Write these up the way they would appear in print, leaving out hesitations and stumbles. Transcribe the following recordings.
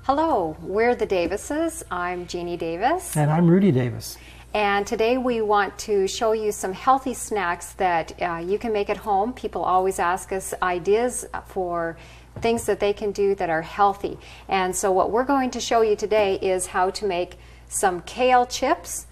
Hello, we're the Davises. I'm Jeanie Davis. And I'm Rudy Davis. And today we want to show you some healthy snacks that you can make at home. People always ask us ideas for things that they can do that are healthy. And so what we're going to show you today is how to make some kale chips.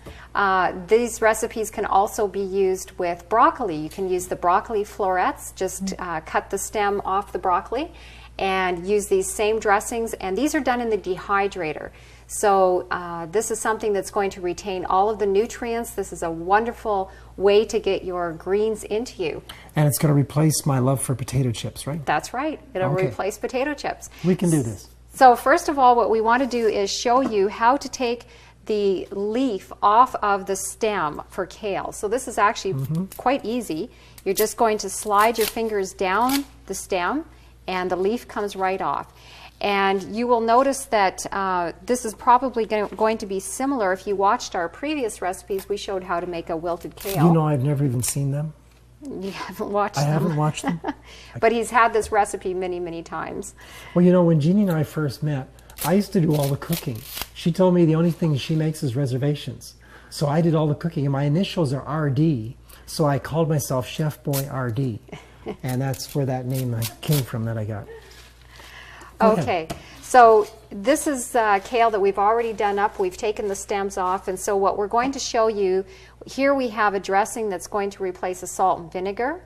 These recipes can also be used with broccoli. You can use the broccoli florets, just cut the stem off the broccoli and use these same dressings, and these are done in the dehydrator. So this is something that's going to retain all of the nutrients. This is a wonderful way to get your greens into you. And it's going to replace my love for potato chips, right? That's right. It'll replace potato chips. We can do this. So first of all, what we want to do is show you how to take the leaf off of the stem for kale. So this is actually quite easy. You're just going to slide your fingers down the stem and the leaf comes right off. And you will notice that this is probably going to be similar. If you watched our previous recipes, we showed how to make a wilted kale. You know, I've never even seen them. You haven't watched them? I haven't watched them. But he's had this recipe many, many times. Well, you know, when Jeanie and I first met, I used to do all the cooking. She told me the only thing she makes is reservations. So I did all the cooking, and my initials are RD, so I called myself Chef Boy RD. And that's where that name came from that I got. Okay, so this is kale that we've already done up. We've taken the stems off, and so what we're going to show you, here we have a dressing that's going to replace a salt and vinegar.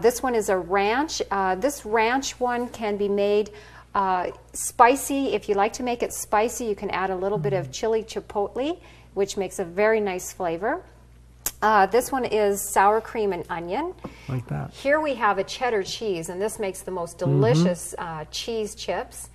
This one is a ranch. This ranch one can be made spicy. If you like to make it spicy, you can add a little bit of chili chipotle, which makes a very nice flavor. This one is sour cream and onion. Like that. Here we have a cheddar cheese, and this makes the most delicious cheese chips.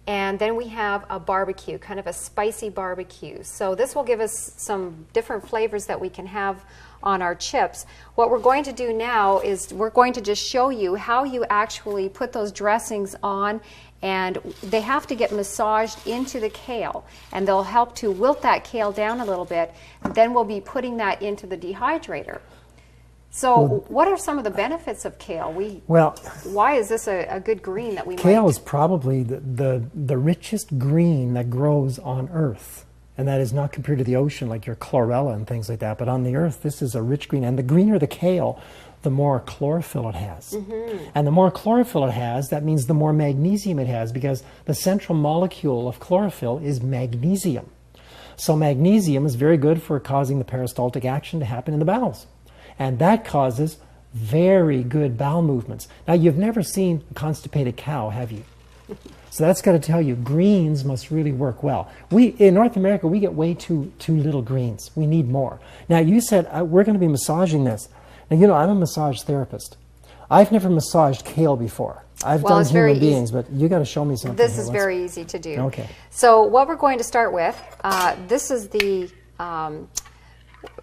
And then we have a barbecue, kind of a spicy barbecue. So this will give us some different flavors that we can have on our chips. What we're going to do now is we're going to just show you how you actually put those dressings on, and they have to get massaged into the kale, and they'll help to wilt that kale down a little bit. Then we'll be putting that into the dehydrator. So what are some of the benefits of kale? Why is this a good green that we might? Kale is probably the richest green that grows on Earth. And that is not compared to the ocean like your chlorella and things like that. But on the Earth, this is a rich green. And the greener the kale, the more chlorophyll it has. And the more chlorophyll it has, that means the more magnesium it has, because the central molecule of chlorophyll is magnesium. So magnesium is very good for causing the peristaltic action to happen in the bowels. And that causes very good bowel movements. Now, you've never seen a constipated cow, have you? So that's got to tell you, greens must really work well. In North America, we get way too little greens. We need more. Now, you said we're going to be massaging this. Now, you know, I'm a massage therapist. I've never massaged kale before. I've done human beings, but you got to show me something. This is very easy to do. Okay. So what we're going to start with, this is the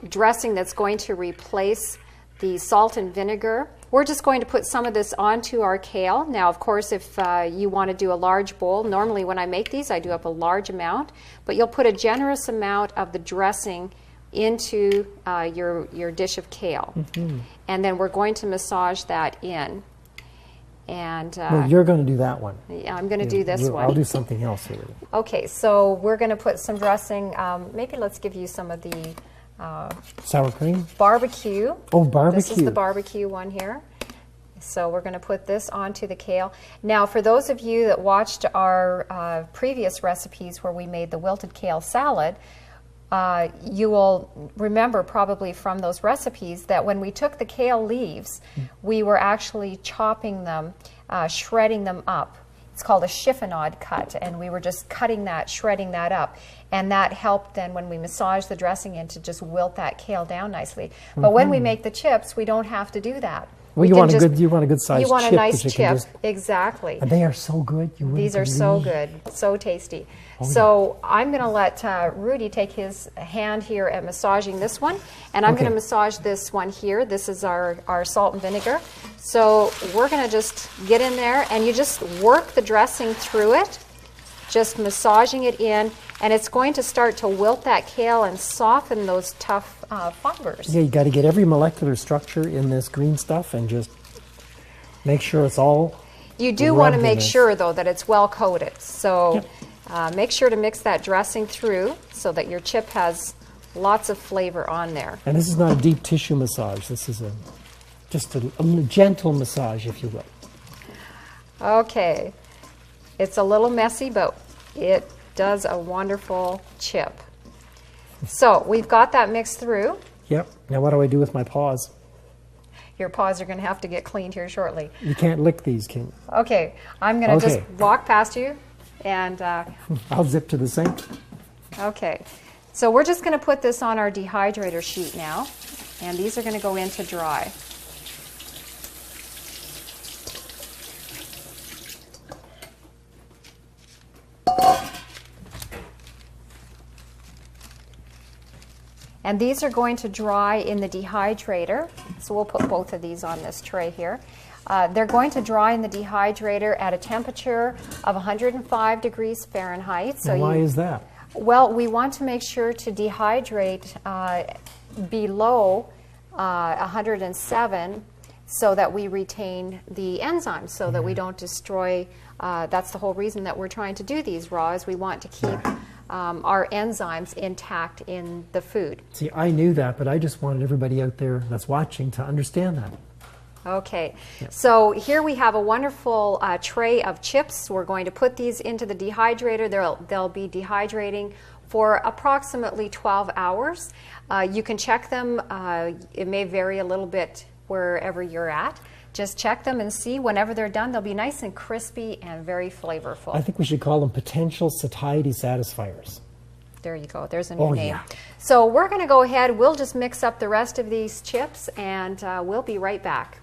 dressing that's going to replace the salt and vinegar. We're just going to put some of this onto our kale. Now, of course, if you want to do a large bowl, normally when I make these, I do up a large amount, but you'll put a generous amount of the dressing into your dish of kale. And then we're going to massage that in. And well, you're going to do that one. Yeah, I'm going to do this one. I'll do something else here. Okay, so we're going to put some dressing. Maybe let's give you some of the sour cream? Barbecue. Oh, barbecue. This is the barbecue one here. So we're going to put this onto the kale. Now, for those of you that watched our previous recipes where we made the wilted kale salad, you will remember probably from those recipes that when we took the kale leaves, we were actually chopping them, shredding them up. It's called a chiffonade cut, and we were just cutting that, shredding that up. And that helped then when we massage the dressing in to just wilt that kale down nicely. But when we make the chips, we don't have to do that. Well, you want a good sized chip. You want a nice chip, exactly. And they are so good. These are so good, so tasty. So I'm going to let Rudy take his hand here at massaging this one, and I'm going to massage this one here. This is our salt and vinegar. So we're going to just get in there, and you just work the dressing through it, just massaging it in, and it's going to start to wilt that kale and soften those tough fibers. Yeah, you got to get every molecular structure in this green stuff and just make sure it's all. You do want to make sure, though, that it's well coated. So Make sure to mix that dressing through so that your chip has lots of flavor on there. And this is not a deep tissue massage. This is just a gentle massage, if you will. Okay. It's a little messy, but it does a wonderful chip. So we've got that mixed through. Yep. Now what do I do with my paws? Your paws are going to have to get cleaned here shortly. You can't lick these, can you? Okay. I'm going to just walk past you and... I'll zip to the sink. Okay. So we're just going to put this on our dehydrator sheet now. And these are going to go in to dry. And these are going to dry in the dehydrator. So we'll put both of these on this tray here. They're going to dry in the dehydrator at a temperature of 105 degrees Fahrenheit. So why is that? Well, we want to make sure to dehydrate below 107 so that we retain the enzymes, so that we don't destroy. That's the whole reason that we're trying to do these raw, is we want to keep our enzymes intact in the food. See, I knew that, but I just wanted everybody out there that's watching to understand that. Okay, so here we have a wonderful tray of chips. We're going to put these into the dehydrator. They'll be dehydrating for approximately 12 hours. You can check them. It may vary a little bit wherever you're at. Just check them and see. Whenever they're done, they'll be nice and crispy and very flavorful. I think we should call them potential satiety satisfiers. There you go. There's a new name. Yeah. So we're going to go ahead. We'll just mix up the rest of these chips, and we'll be right back.